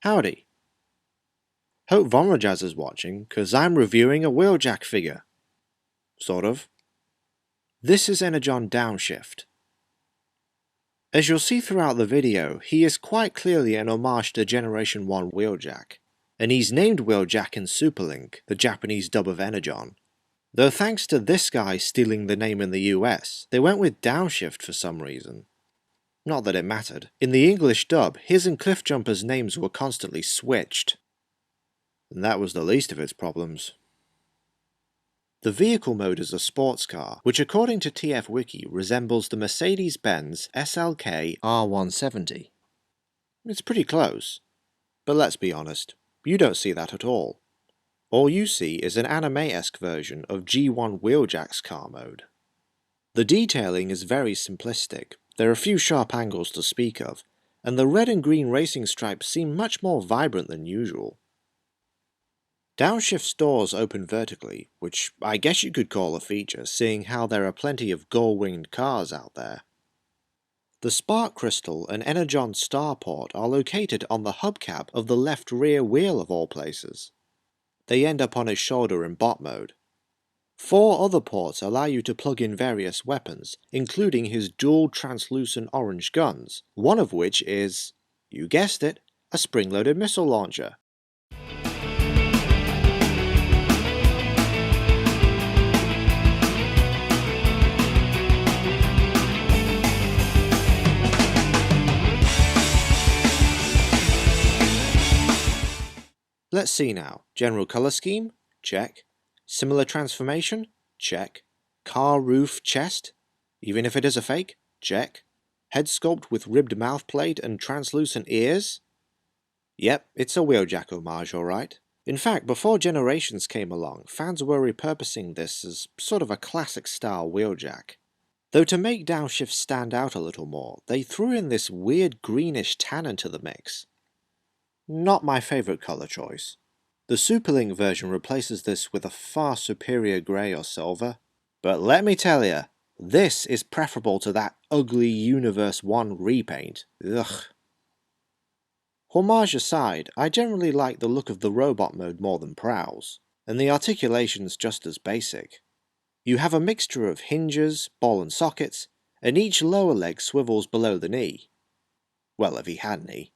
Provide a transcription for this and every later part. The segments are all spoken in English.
Howdy. Hope Vonrajaz is watching, cause I'm reviewing a Wheeljack figure. Sort of. This is Energon Downshift. As you'll see throughout the video, he is quite clearly an homage to Generation 1 Wheeljack, and he's named Wheeljack in Superlink, the Japanese dub of Energon. Though thanks to this guy stealing the name in the US, they went with Downshift for some reason. Not that it mattered. In the English dub, his and Cliffjumper's names were constantly switched. And that was the least of its problems. The vehicle mode is a sports car, which according to TF Wiki resembles the Mercedes-Benz SLK R170. It's pretty close. But let's be honest, you don't see that at all. All you see is an anime-esque version of G1 Wheeljack's car mode. The detailing is very simplistic, there are few sharp angles to speak of, and the red and green racing stripes seem much more vibrant than usual. Downshift's doors open vertically, which I guess you could call a feature, seeing how there are plenty of gull-winged cars out there. The spark crystal and Energon starport are located on the hubcap of the left rear wheel of all places. They end up on his shoulder in bot mode. 4 other ports allow you to plug in various weapons, including his dual translucent orange guns, one of which is, you guessed it, a spring-loaded missile launcher. Let's see now. General color scheme? Check. Similar transformation? Check. Car roof chest? Even if it is a fake? Check. Head sculpt with ribbed mouthplate and translucent ears? Yep, it's a Wheeljack homage, alright. In fact, before Generations came along, fans were repurposing this as sort of a classic style Wheeljack. Though to make Downshift stand out a little more, they threw in this weird greenish tan into the mix. Not my favourite colour choice. The Superlink version replaces this with a far superior grey or silver, but let me tell ya, this is preferable to that ugly Universe 1 repaint. Ugh. Homage aside, I generally like the look of the robot mode more than Prowl's, and the articulation's just as basic. You have a mixture of hinges, ball and sockets, and each lower leg swivels below the knee. Well, if he had any.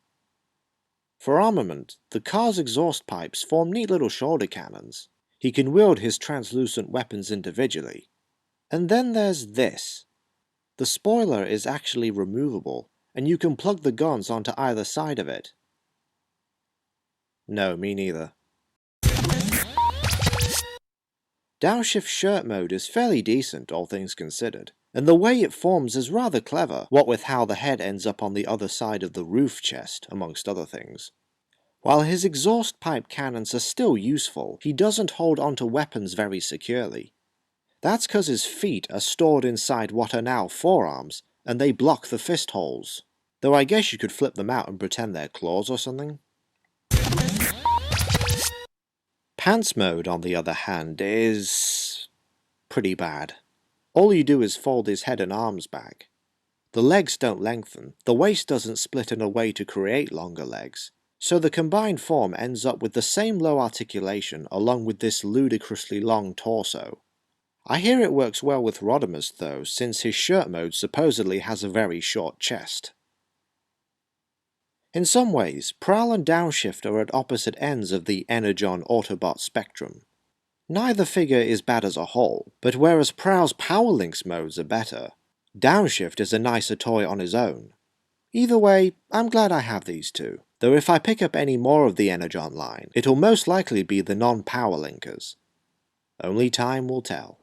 For armament, the car's exhaust pipes form neat little shoulder cannons. He can wield his translucent weapons individually. And then there's this. The spoiler is actually removable, and you can plug the guns onto either side of it. No, me neither. Downshift's shirt mode is fairly decent, all things considered, and the way it forms is rather clever, what with how the head ends up on the other side of the roof chest, amongst other things. While his exhaust pipe cannons are still useful, he doesn't hold onto weapons very securely. That's cause his feet are stored inside what are now forearms, and they block the fist holes. Though I guess you could flip them out and pretend they're claws or something. Pants mode, on the other hand, is pretty bad. All you do is fold his head and arms back. The legs don't lengthen, the waist doesn't split in a way to create longer legs, so the combined form ends up with the same low articulation along with this ludicrously long torso. I hear it works well with Rodimus though, since his shirt mode supposedly has a very short chest. In some ways, Prowl and Downshift are at opposite ends of the Energon Autobot spectrum. Neither figure is bad as a whole, but whereas Prowl's Power Links modes are better, Downshift is a nicer toy on his own. Either way, I'm glad I have these two, though if I pick up any more of the Energon line, it'll most likely be the non-Power Linkers. Only time will tell.